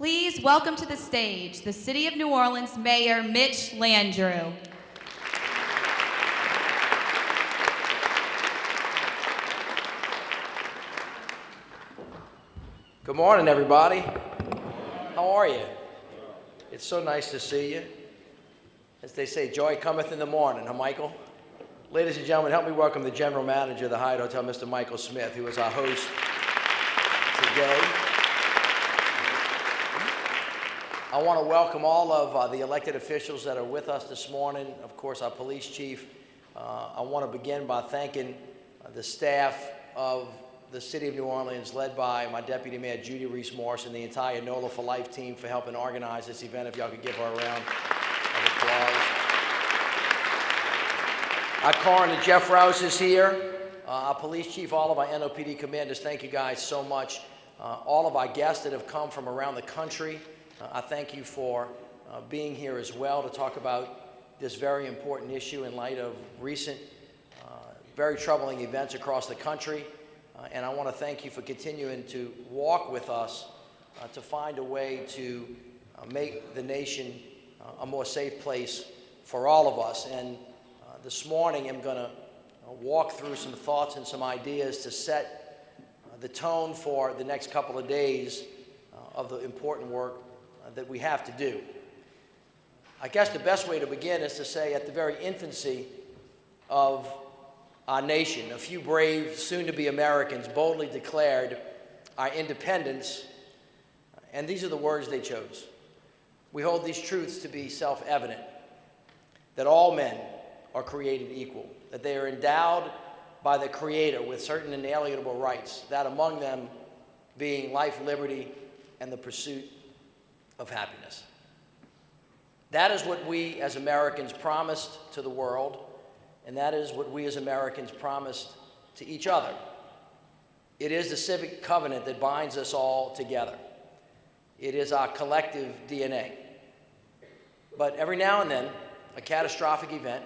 Please welcome to the stage the City of New Orleans Mayor Mitch Landrieu. Good morning, everybody. How are you? It's so nice to see you. As they say, joy cometh in the morning, huh, Michael? Ladies and gentlemen, help me welcome the General Manager of the Hyatt Hotel, Mr. Michael Smith, who is our host today. I want to welcome all of the elected officials that are with us this morning. Of course, our police chief. I want to begin by thanking the staff of the City of New Orleans, led by my Deputy Mayor, Judy Reese-Morse, and the entire NOLA for Life team for helping organize this event. If y'all could give her a round of applause. Our coroner, Jeff Rouse, is here. Our police chief, all of our NOPD commanders, thank you guys so much. All of our guests that have come from around the country, I thank you for being here as well to talk about this very important issue in light of recent, very troubling events across the country. And I want to thank you for continuing to walk with us to find a way to make the nation a more safe place for all of us. And this morning I'm going to walk through some thoughts and some ideas to set the tone for the next couple of days of the important work that we have to do. I guess the best way to begin is to say at the very infancy of our nation, a few brave, soon-to-be Americans boldly declared our independence, and these are the words they chose. We hold these truths to be self-evident, that all men are created equal, that they are endowed by the Creator with certain inalienable rights, that among them being life, liberty, and the pursuit of happiness. That is what we as Americans promised to the world, and that is what we as Americans promised to each other. It is the civic covenant that binds us all together. It is our collective DNA. But every now and then, a catastrophic event,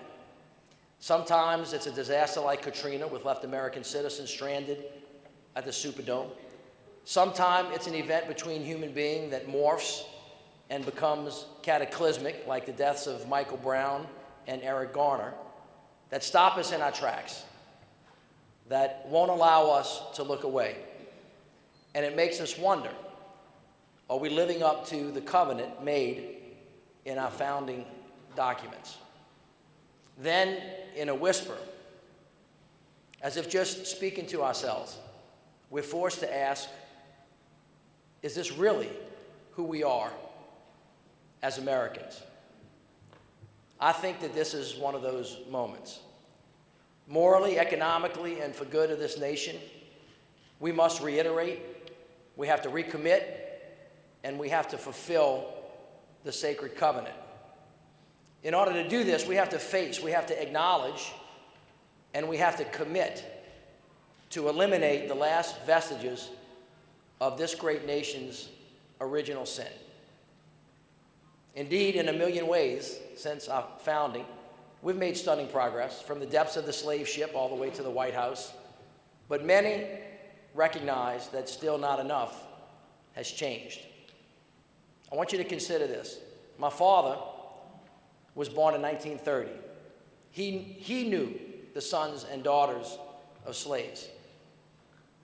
sometimes it's a disaster like Katrina with left American citizens stranded at the Superdome. Sometimes it's an event between human beings that morphs and becomes cataclysmic, like the deaths of Michael Brown and Eric Garner, that stop us in our tracks, that won't allow us to look away. And it makes us wonder, are we living up to the covenant made in our founding documents? Then, in a whisper, as if just speaking to ourselves, we're forced to ask, is this really who we are as Americans? I think that this is one of those moments. Morally, economically, and for good of this nation, we must reiterate, we have to recommit, and we have to fulfill the sacred covenant. In order to do this, we have to face, we have to acknowledge, and we have to commit to eliminate the last vestiges of this great nation's original sin. Indeed, in a million ways, since our founding, we've made stunning progress from the depths of the slave ship all the way to the White House. But many recognize that still not enough has changed. I want you to consider this. My father was born in 1930. He knew the sons and daughters of slaves.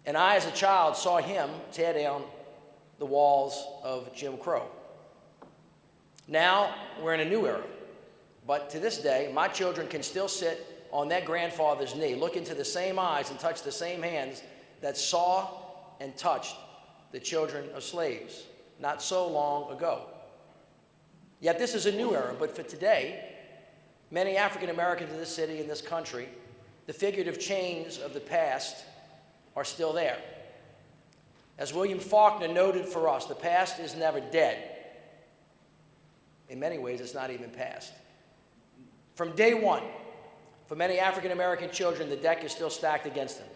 And I, as a child, saw him tear down the walls of Jim Crow. Now, we're in a new era. But to this day, my children can still sit on their grandfather's knee, look into the same eyes and touch the same hands that saw and touched the children of slaves not so long ago. Yet this is a new era, but for today, many African Americans in this city, in this country, the figurative chains of the past are still there. As William Faulkner noted for us, the past is never dead. In many ways, it's not even past. From day one, for many African American children, the deck is still stacked against them.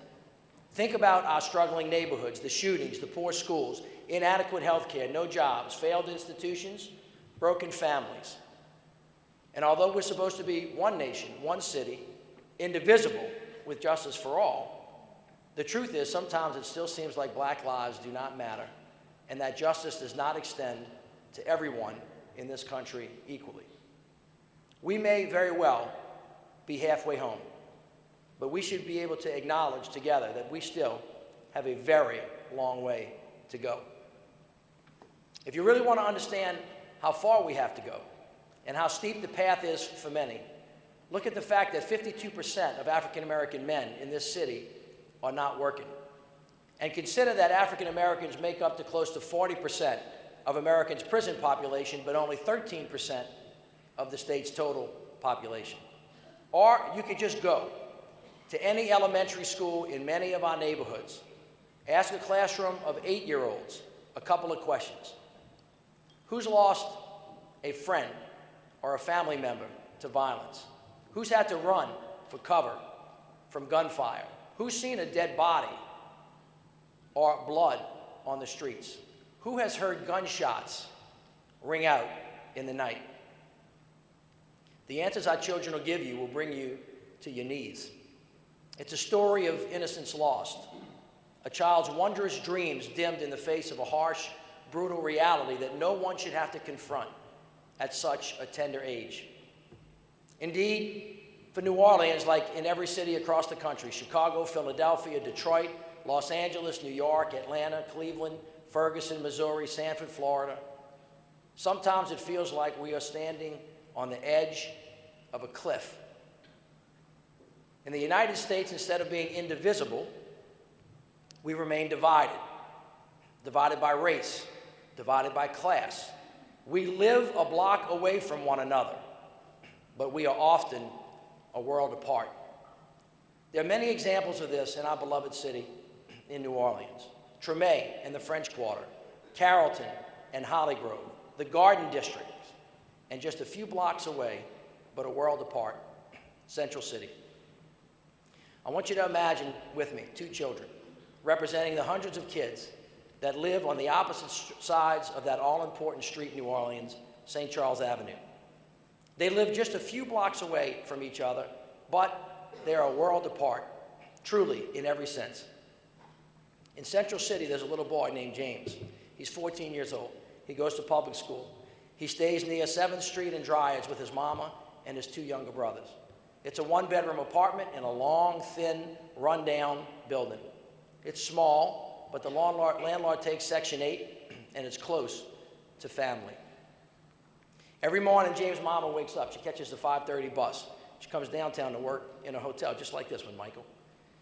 Think about our struggling neighborhoods, the shootings, the poor schools, inadequate health care, no jobs, failed institutions, broken families. And although we're supposed to be one nation, one city, indivisible with justice for all, the truth is sometimes it still seems like black lives do not matter and that justice does not extend to everyone in this country equally. We may very well be halfway home, but we should be able to acknowledge together that we still have a very long way to go. If you really want to understand how far we have to go and how steep the path is for many, look at the fact that 52% of African American men in this city are not working. And consider that African Americans make up to close to 40% of Americans' prison population, but only 13% of the state's total population. Or you could just go to any elementary school in many of our neighborhoods, ask a classroom of 8-year-olds a couple of questions. Who's lost a friend or a family member to violence? Who's had to run for cover from gunfire? Who's seen a dead body or blood on the streets? Who has heard gunshots ring out in the night? The answers our children will give you will bring you to your knees. It's a story of innocence lost, a child's wondrous dreams dimmed in the face of a harsh, brutal reality that no one should have to confront at such a tender age. Indeed, for New Orleans, like in every city across the country, Chicago, Philadelphia, Detroit, Los Angeles, New York, Atlanta, Cleveland, Ferguson, Missouri, Sanford, Florida, sometimes it feels like we are standing on the edge of a cliff. In the United States, instead of being indivisible, we remain divided. Divided by race, divided by class. We live a block away from one another, but we are often a world apart. There are many examples of this in our beloved city in New Orleans. Treme and the French Quarter, Carrollton and Holly Grove, the Garden District, and just a few blocks away, but a world apart, Central City. I want you to imagine with me 2 children representing the hundreds of kids that live on the opposite sides of that all-important street in New Orleans, St. Charles Avenue. They live just a few blocks away from each other, but they are a world apart, truly, in every sense. In Central City, there's a little boy named James. He's 14 years old. He goes to public school. He stays near 7th Street and Dryads with his mama and his 2 younger brothers. It's a 1-bedroom apartment in a long, thin, run-down building. It's small, but the landlord takes Section 8, and it's close to family. Every morning, James' mama wakes up. She catches the 5:30 bus. She comes downtown to work in a hotel, just like this one, Michael.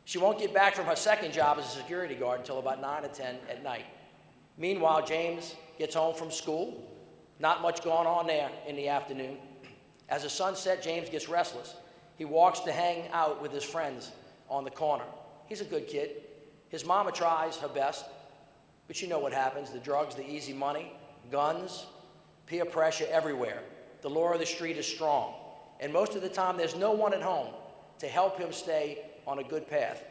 She won't get back from her second job as a security guard until about 9 or 10 at night. Meanwhile, James gets home from school. Not much going on there in the afternoon. As the sun sets, James gets restless. He walks to hang out with his friends on the corner. He's a good kid. His mama tries her best, but you know what happens. The drugs, the easy money, guns, peer pressure everywhere. The law of the street is strong. And most of the time, there's no one at home to help him stay on a good path.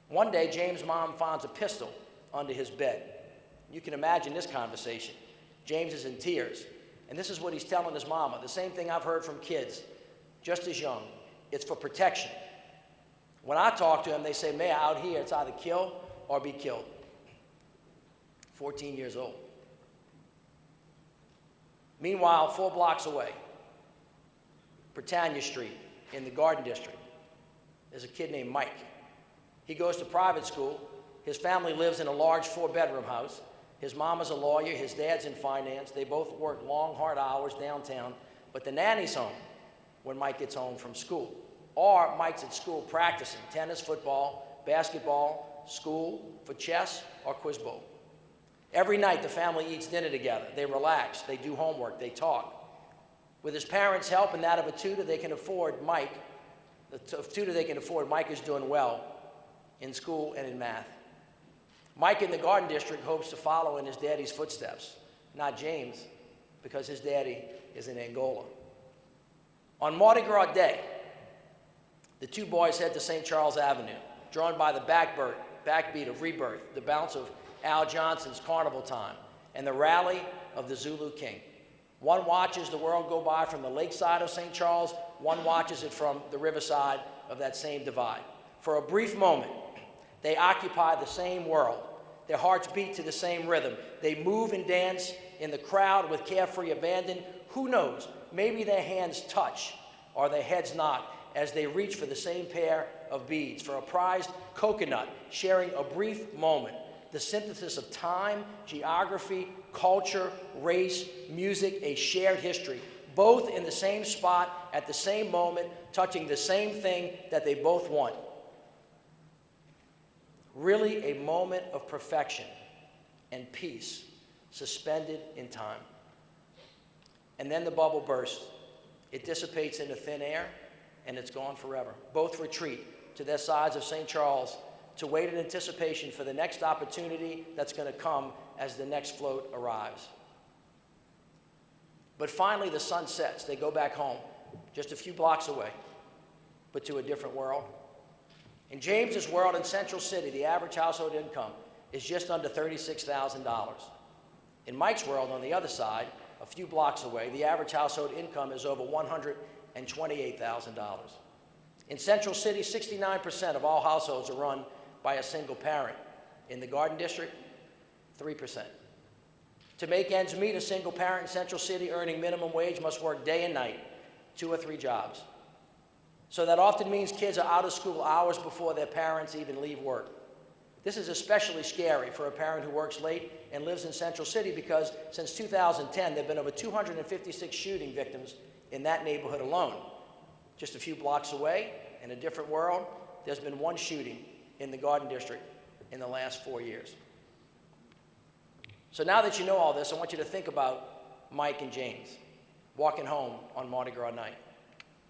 One day, James' mom finds a pistol under his bed. You can imagine this conversation. James is in tears, and this is what he's telling his mama, the same thing I've heard from kids just as young. It's for protection. When I talk to them, they say, Mayor, out here, it's either kill or be killed. 14 years old. Meanwhile, 4 blocks away, Britannia Street in the Garden District, there's a kid named Mike. He goes to private school. His family lives in a large 4-bedroom house. His mom is a lawyer. His dad's in finance. They both work long, hard hours downtown. But the nanny's home when Mike gets home from school. Or Mike's at school practicing tennis, football, basketball, school, for chess, or quiz bowl. Every night, the family eats dinner together. They relax. They do homework. They talk. With his parents' help and that of a tutor they can afford, Mike is doing well in school and in math. Mike in the Garden District hopes to follow in his daddy's footsteps, not James, because his daddy is in Angola. On Mardi Gras Day, the 2 boys head to St. Charles Avenue, drawn by the backbeat of Rebirth, the bounce of Al Johnson's Carnival Time, and the rally of the Zulu King. One watches the world go by from the lakeside of St. Charles, one watches it from the riverside of that same divide. For a brief moment, they occupy the same world, Their hearts beat to the same rhythm. They move and dance in the crowd with carefree abandon. Who knows? Maybe their hands touch or their heads nod as they reach for the same pair of beads, for a prized coconut, sharing a brief moment. The synthesis of time, geography, culture, race, music, a shared history, both in the same spot at the same moment, touching the same thing that they both want. Really a moment of perfection and peace suspended in time. And then the bubble bursts. It dissipates into thin air, and it's gone forever. Both retreat to their sides of St. Charles to wait in anticipation for the next opportunity that's going to come as the next float arrives. But finally, the sun sets. They go back home, just a few blocks away, but to a different world. In James's world in Central City, the average household income is just under $36,000. In Mike's world, on the other side, a few blocks away, the average household income is over $128,000. In Central City, 69% of all households are run by a single parent. In the Garden District, 3%. To make ends meet, a single parent in Central City earning minimum wage must work day and night, 2 or 3 jobs. So that often means kids are out of school hours before their parents even leave work. This is especially scary for a parent who works late and lives in Central City because since 2010, there have been over 256 shooting victims in that neighborhood alone. Just a few blocks away, in a different world, there's been 1 shooting in the Garden District in the last 4 years. So now that you know all this, I want you to think about Mike and James walking home on Mardi Gras night.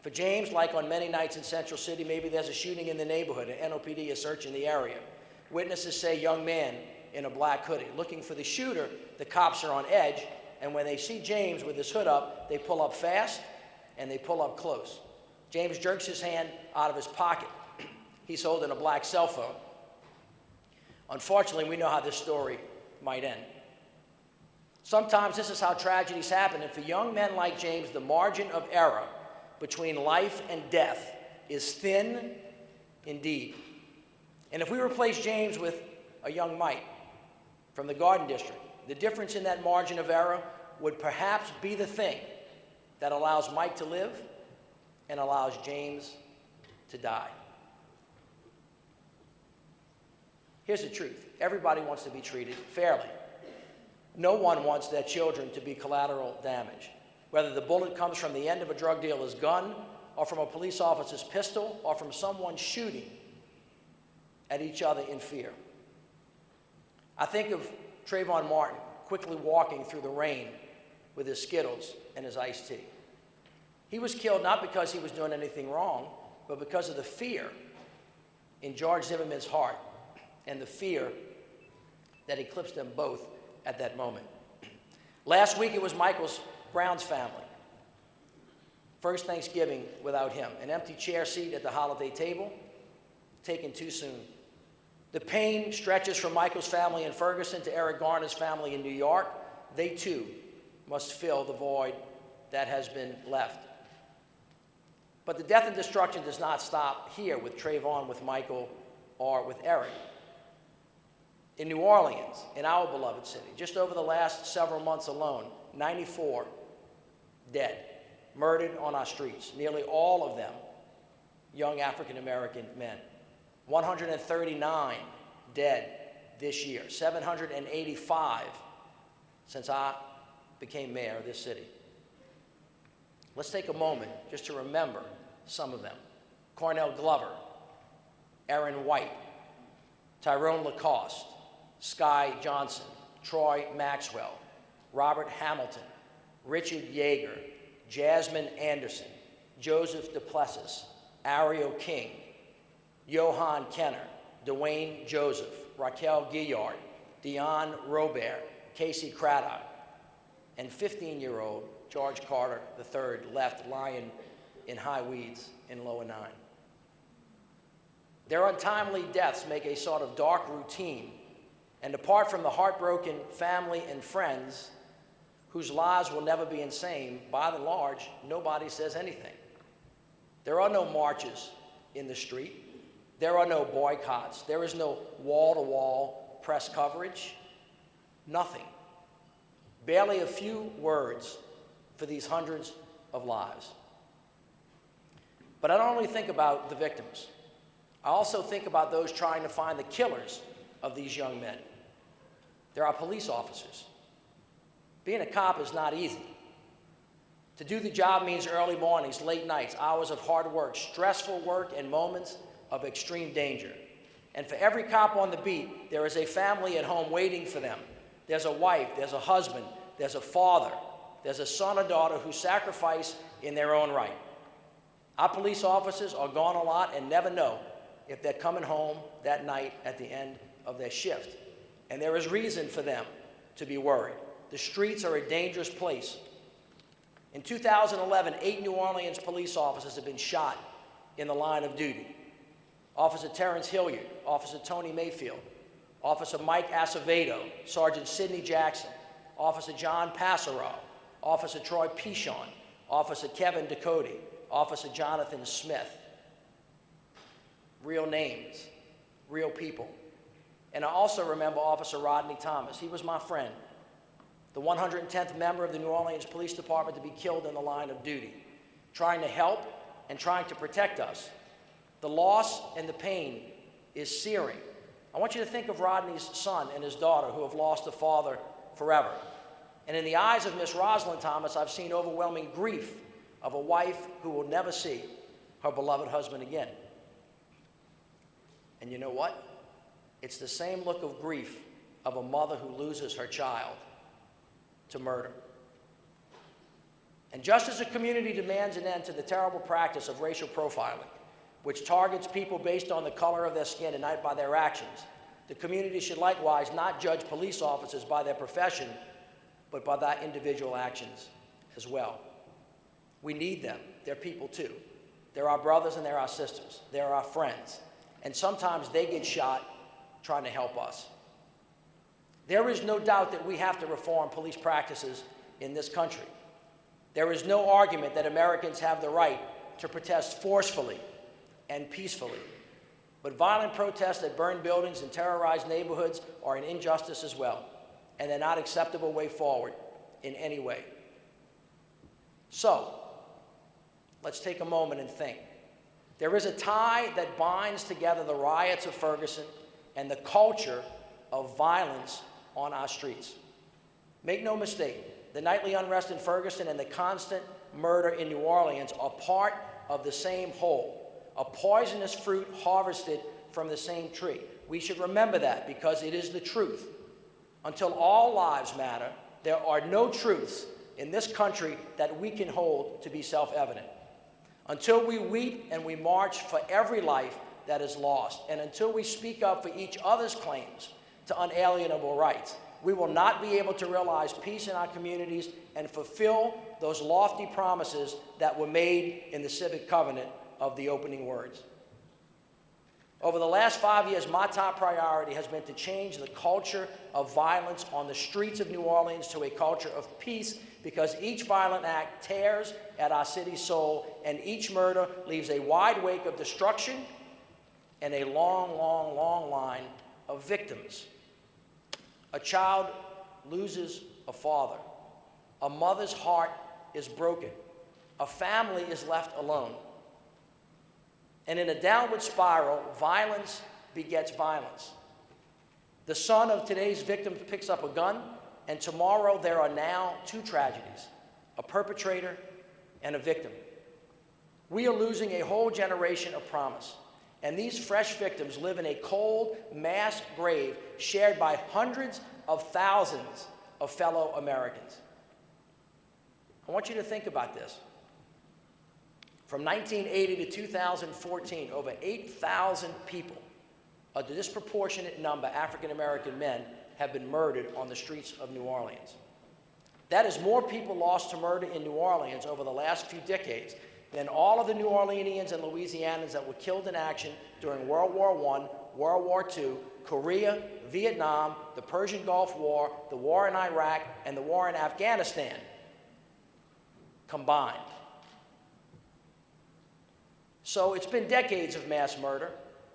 For James, like on many nights in Central City, maybe there's a shooting in the neighborhood and NOPD is searching the area. Witnesses say young man in a black hoodie. Looking for the shooter, the cops are on edge, and when they see James with his hood up, they pull up fast and they pull up close. James jerks his hand out of his pocket. He's holding a black cell phone. Unfortunately, we know how this story might end. Sometimes this is how tragedies happen, and for young men like James, the margin of error between life and death is thin indeed. And if we replace James with a young Mike from the Garden District, the difference in that margin of error would perhaps be the thing that allows Mike to live and allows James to die. Here's the truth. Everybody wants to be treated fairly. No one wants their children to be collateral damage, whether the bullet comes from the end of a drug dealer's gun or from a police officer's pistol or from someone shooting at each other in fear. I think of Trayvon Martin quickly walking through the rain with his Skittles and his iced tea. He was killed not because he was doing anything wrong, but because of the fear in George Zimmerman's heart and the fear that eclipsed them both at that moment. Last week it was Michael Brown's family. First Thanksgiving without him. An empty chair seat at the holiday table, taken too soon. The pain stretches from Michael's family in Ferguson to Eric Garner's family in New York. They too must fill the void that has been left. But the death and destruction does not stop here with Trayvon, with Michael, or with Eric. In New Orleans, in our beloved city, just over the last several months alone, 94 dead, murdered on our streets, nearly all of them young African-American men. 139 dead this year, 785 since I became mayor of this city. Let's take a moment just to remember some of them. Cornell Glover, Aaron White, Tyrone Lacoste, Sky Johnson, Troy Maxwell, Robert Hamilton, Richard Yeager, Jasmine Anderson, Joseph Duplessis, Ariel King, Johan Kenner, Dwayne Joseph, Raquel Gillard, Dion Robert, Casey Craddock, and 15-year-old George Carter III left lying in high weeds in Lower 9. Their untimely deaths make a sort of dark routine, and apart from the heartbroken family and friends whose lives will never be insane, by and large, nobody says anything. There are no marches in the street. There are no boycotts. There is no wall-to-wall press coverage, nothing. Barely a few words for these hundreds of lives. But I don't only think about the victims. I also think about those trying to find the killers of these young men. There are police officers. Being a cop is not easy. To do the job means early mornings, late nights, hours of hard work, stressful work, and moments of extreme danger. And for every cop on the beat, there is a family at home waiting for them. There's a wife, there's a husband, there's a father, there's a son or daughter who sacrifice in their own right. Our police officers are gone a lot and never know if they're coming home that night at the end of their shift. And there is reason for them to be worried. The streets are a dangerous place. In 2011, 8 New Orleans police officers have been shot in the line of duty. Officer Terrence Hilliard, Officer Tony Mayfield, Officer Mike Acevedo, Sergeant Sidney Jackson, Officer John Passero, Officer Troy Pichon, Officer Kevin Ducote, Officer Jonathan Smith. Real names, real people. And I also remember Officer Rodney Thomas. He was my friend, the 110th member of the New Orleans Police Department to be killed in the line of duty, trying to help and trying to protect us. The loss and the pain is searing. I want you to think of Rodney's son and his daughter who have lost a father forever. And in the eyes of Miss Rosalind Thomas, I've seen overwhelming grief of a wife who will never see her beloved husband again. And you know what? It's the same look of grief of a mother who loses her child to murder. And just as a community demands an end to the terrible practice of racial profiling, which targets people based on the color of their skin and not by their actions, the community should likewise not judge police officers by their profession, but by their individual actions as well. We need them. They're people too. They're our brothers and they're our sisters. They're our friends. And sometimes they get shot trying to help us. There is no doubt that we have to reform police practices in this country. There is no argument that Americans have the right to protest forcefully and peacefully. But violent protests that burn buildings and terrorize neighborhoods are an injustice as well, and they're not an acceptable way forward in any way. So, let's take a moment and think. There is a tie that binds together the riots of Ferguson and the culture of violence on our streets. Make no mistake, the nightly unrest in Ferguson and the constant murder in New Orleans are part of the same whole, a poisonous fruit harvested from the same tree. We should remember that because it is the truth. Until all lives matter, there are no truths in this country that we can hold to be self-evident. Until we weep and we march for every life that is lost, and until we speak up for each other's claims to unalienable rights, we will not be able to realize peace in our communities and fulfill those lofty promises that were made in the civic covenant of the opening words. Over the last 5 years, my top priority has been to change the culture of violence on the streets of New Orleans to a culture of peace, because each violent act tears at our city's soul, and each murder leaves a wide wake of destruction and a long, long, long line of victims. A child loses a father. A mother's heart is broken. A family is left alone. And in a downward spiral, violence begets violence. The son of today's victim picks up a gun, and tomorrow there are now two tragedies, a perpetrator and a victim. We are losing a whole generation of promise, and these fresh victims live in a cold, mass grave shared by hundreds of thousands of fellow Americans. I want you to think about this. From 1980 to 2014, over 8,000 people, a disproportionate number, African-American men, have been murdered on the streets of New Orleans. That is more people lost to murder in New Orleans over the last few decades than all of the New Orleanians and Louisianans that were killed in action during World War I, World War II, Korea, Vietnam, the Persian Gulf War, the war in Iraq, and the war in Afghanistan combined. So it's been decades of mass murder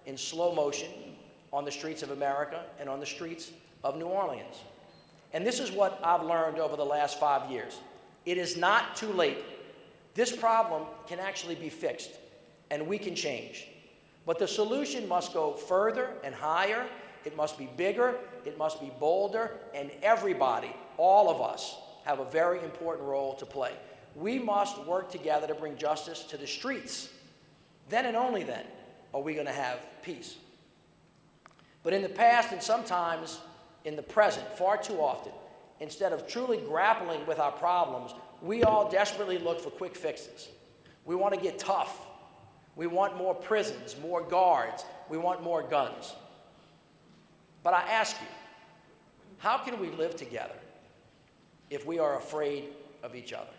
in slow motion, on the streets of America and on the streets of New Orleans. And this is what I've learned over the last 5 years. It is not too late. This problem can actually be fixed, and we can change. But the solution must go further and higher. It must be bigger. It must be bolder. And everybody, all of us, have a very important role to play. We must work together to bring justice to the streets. Then and only then are we going to have peace. But in the past, and sometimes in the present, far too often, instead of truly grappling with our problems, we all desperately look for quick fixes. We want to get tough. We want more prisons, more guards. We want more guns. But I ask you, how can we live together if we are afraid of each other?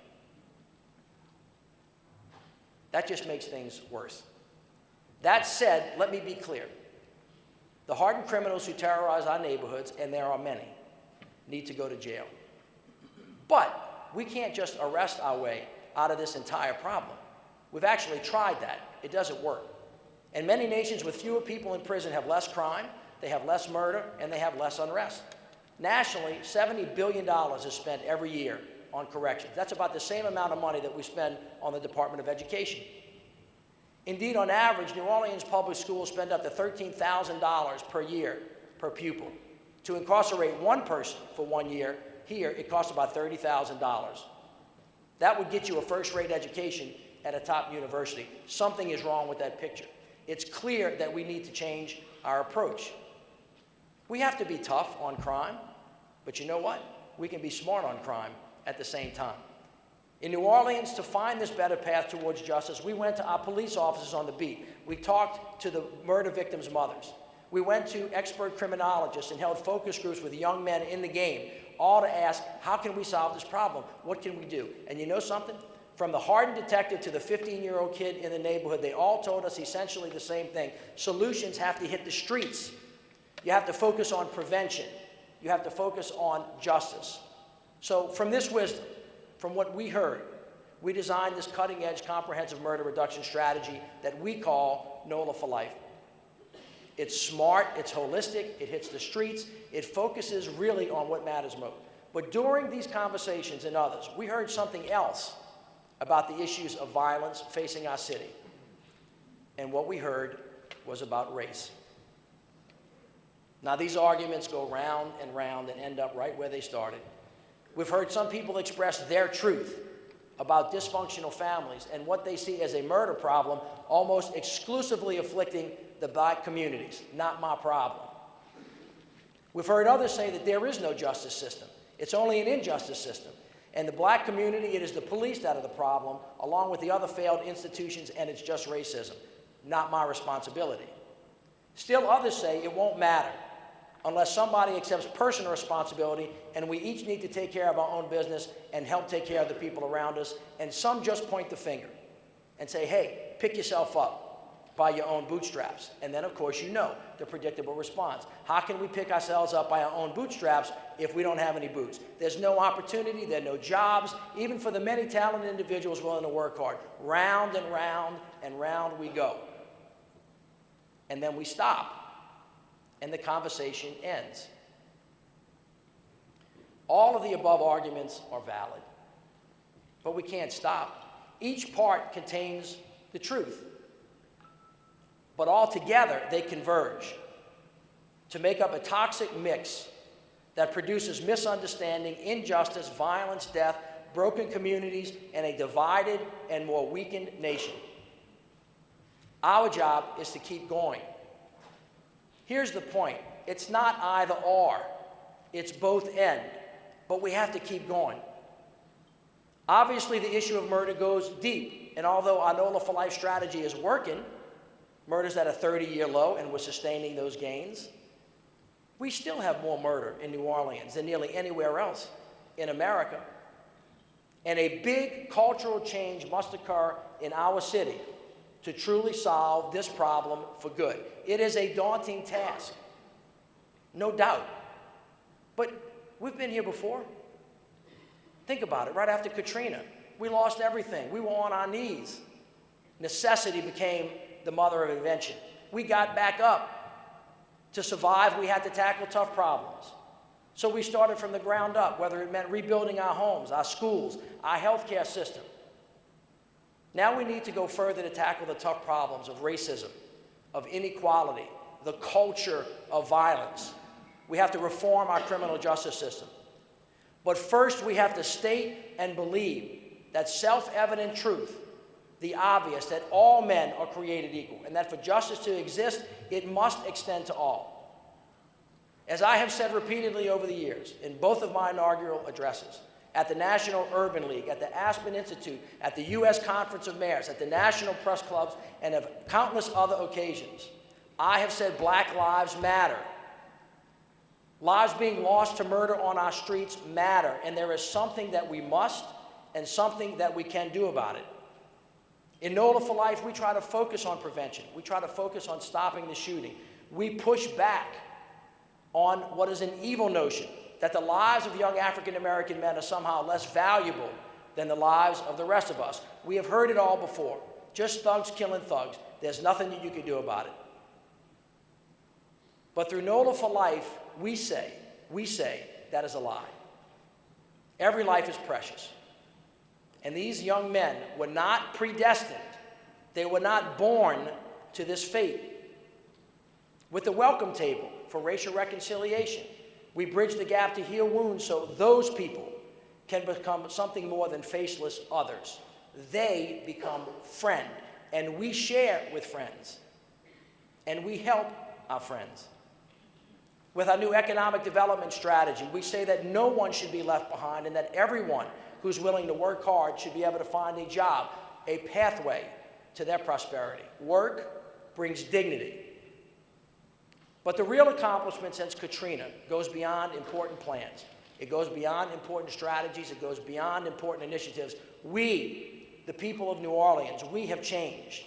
That just makes things worse. That said, let me be clear. The hardened criminals who terrorize our neighborhoods, and there are many, need to go to jail. But we can't just arrest our way out of this entire problem. We've actually tried that. It doesn't work. And many nations with fewer people in prison have less crime, they have less murder, and they have less unrest. Nationally, $70 billion is spent every year on corrections. That's about the same amount of money that we spend on the Department of Education. Indeed, on average, New Orleans public schools spend up to $13,000 per year per pupil. To incarcerate one person for 1 year, here, it costs about $30,000. That would get you a first-rate education at a top university. Something is wrong with that picture. It's clear that we need to change our approach. We have to be tough on crime, but you know what? We can be smart on crime at the same time. In New Orleans, to find this better path towards justice, we went to our police officers on the beat. We talked to the murder victims' mothers. We went to expert criminologists and held focus groups with young men in the game, all to ask, how can we solve this problem? What can we do? And you know something? From the hardened detective to the 15-year-old kid in the neighborhood, they all told us essentially the same thing. Solutions have to hit the streets. You have to focus on prevention. You have to focus on justice. So from this wisdom, from what we heard, we designed this cutting-edge comprehensive murder reduction strategy that we call NOLA for Life. It's smart, it's holistic, it hits the streets, it focuses really on what matters most. But during these conversations and others, we heard something else about the issues of violence facing our city. And what we heard was about race. Now, these arguments go round and round and end up right where they started. We've heard some people express their truth about dysfunctional families and what they see as a murder problem almost exclusively afflicting the black communities. Not my problem. We've heard others say that there is no justice system. It's only an injustice system. And the black community, it is the police that are the problem, along with the other failed institutions, and it's just racism. Not my responsibility. Still others say it won't matter unless somebody accepts personal responsibility, and we each need to take care of our own business and help take care of the people around us. And some just point the finger and say, hey, pick yourself up by your own bootstraps. And then, of course, you know the predictable response. How can we pick ourselves up by our own bootstraps if we don't have any boots? There's no opportunity, there are no jobs, even for the many talented individuals willing to work hard. Round and round and round we go. And then we stop. And the conversation ends. All of the above arguments are valid, but we can't stop. Each part contains the truth, but all together they converge to make up a toxic mix that produces misunderstanding, injustice, violence, death, broken communities, and a divided and more weakened nation. Our job is to keep going. Here's the point. It's not either or. It's both and. But we have to keep going. Obviously, the issue of murder goes deep. And although our NOLA for Life strategy is working, murder's at a 30-year low, and we're sustaining those gains, we still have more murder in New Orleans than nearly anywhere else in America. And a big cultural change must occur in our city to truly solve this problem for good. It is a daunting task, no doubt. But we've been here before. Think about it. Right after Katrina, we lost everything. We were on our knees. Necessity became the mother of invention. We got back up. To survive, we had to tackle tough problems. So we started from the ground up, whether it meant rebuilding our homes, our schools, our healthcare system. Now we need to go further to tackle the tough problems of racism, of inequality, the culture of violence. We have to reform our criminal justice system. But first, we have to state and believe that self-evident truth, the obvious, that all men are created equal, and that for justice to exist, it must extend to all. As I have said repeatedly over the years, in both of my inaugural addresses, at the National Urban League, at the Aspen Institute, at the U.S. Conference of Mayors, at the National Press Clubs, and of countless other occasions, I have said Black lives matter. Lives being lost to murder on our streets matter, and there is something that we must and something that we can do about it. In NOLA for Life, we try to focus on prevention. We try to focus on stopping the shooting. We push back on what is an evil notion, that the lives of young African American men are somehow less valuable than the lives of the rest of us. We have heard it all before. Just thugs killing thugs. There's nothing that you can do about it. But through NOLA for Life, we say that is a lie. Every life is precious. And these young men were not predestined. They were not born to this fate. With the welcome table for racial reconciliation, we bridge the gap to heal wounds so those people can become something more than faceless others. They become friend, and we share with friends, and we help our friends. With our new economic development strategy, we say that no one should be left behind and that everyone who's willing to work hard should be able to find a job, a pathway to their prosperity. Work brings dignity. But the real accomplishment since Katrina goes beyond important plans. It goes beyond important strategies. It goes beyond important initiatives. We, the people of New Orleans, we have changed.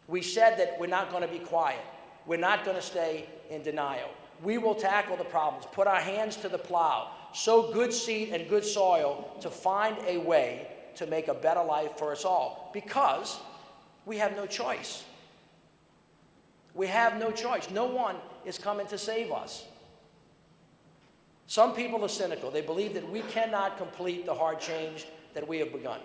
We said that we're not going to be quiet. We're not going to stay in denial. We will tackle the problems, put our hands to the plow, sow good seed and good soil to find a way to make a better life for us all, because we have no choice. We have no choice. No one is coming to save us. Some people are cynical. They believe that we cannot complete the hard change that we have begun.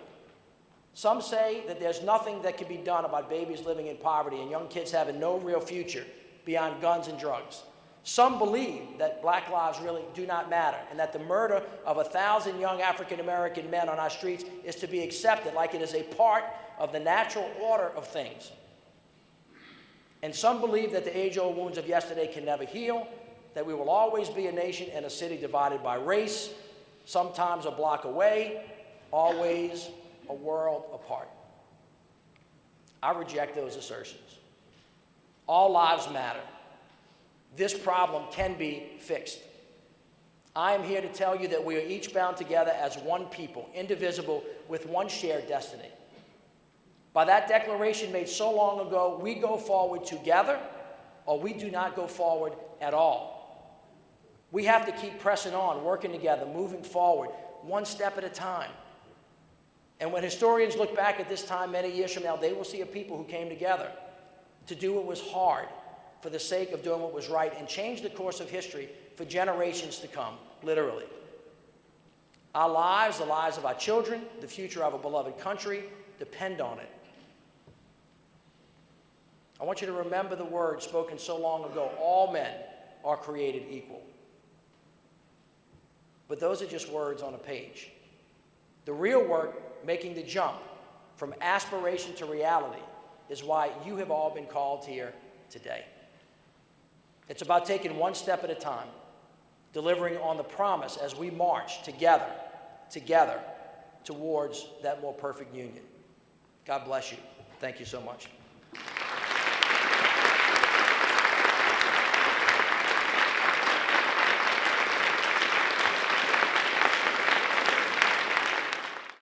Some say that there's nothing that can be done about babies living in poverty and young kids having no real future beyond guns and drugs. Some believe that Black lives really do not matter and that the murder of 1,000 young African American men on our streets is to be accepted like it is a part of the natural order of things. And some believe that the age-old wounds of yesterday can never heal, that we will always be a nation and a city divided by race, sometimes a block away, always a world apart. I reject those assertions. All lives matter. This problem can be fixed. I am here to tell you that we are each bound together as one people, indivisible, with one shared destiny. By that declaration made so long ago, we go forward together, or we do not go forward at all. We have to keep pressing on, working together, moving forward, one step at a time. And when historians look back at this time many years from now, they will see a people who came together to do what was hard for the sake of doing what was right and change the course of history for generations to come, literally. Our lives, the lives of our children, the future of a beloved country, depend on it. I want you to remember the words spoken so long ago, all men are created equal. But those are just words on a page. The real work, making the jump from aspiration to reality, is why you have all been called here today. It's about taking one step at a time, delivering on the promise as we march together towards that more perfect union. God bless you. Thank you so much.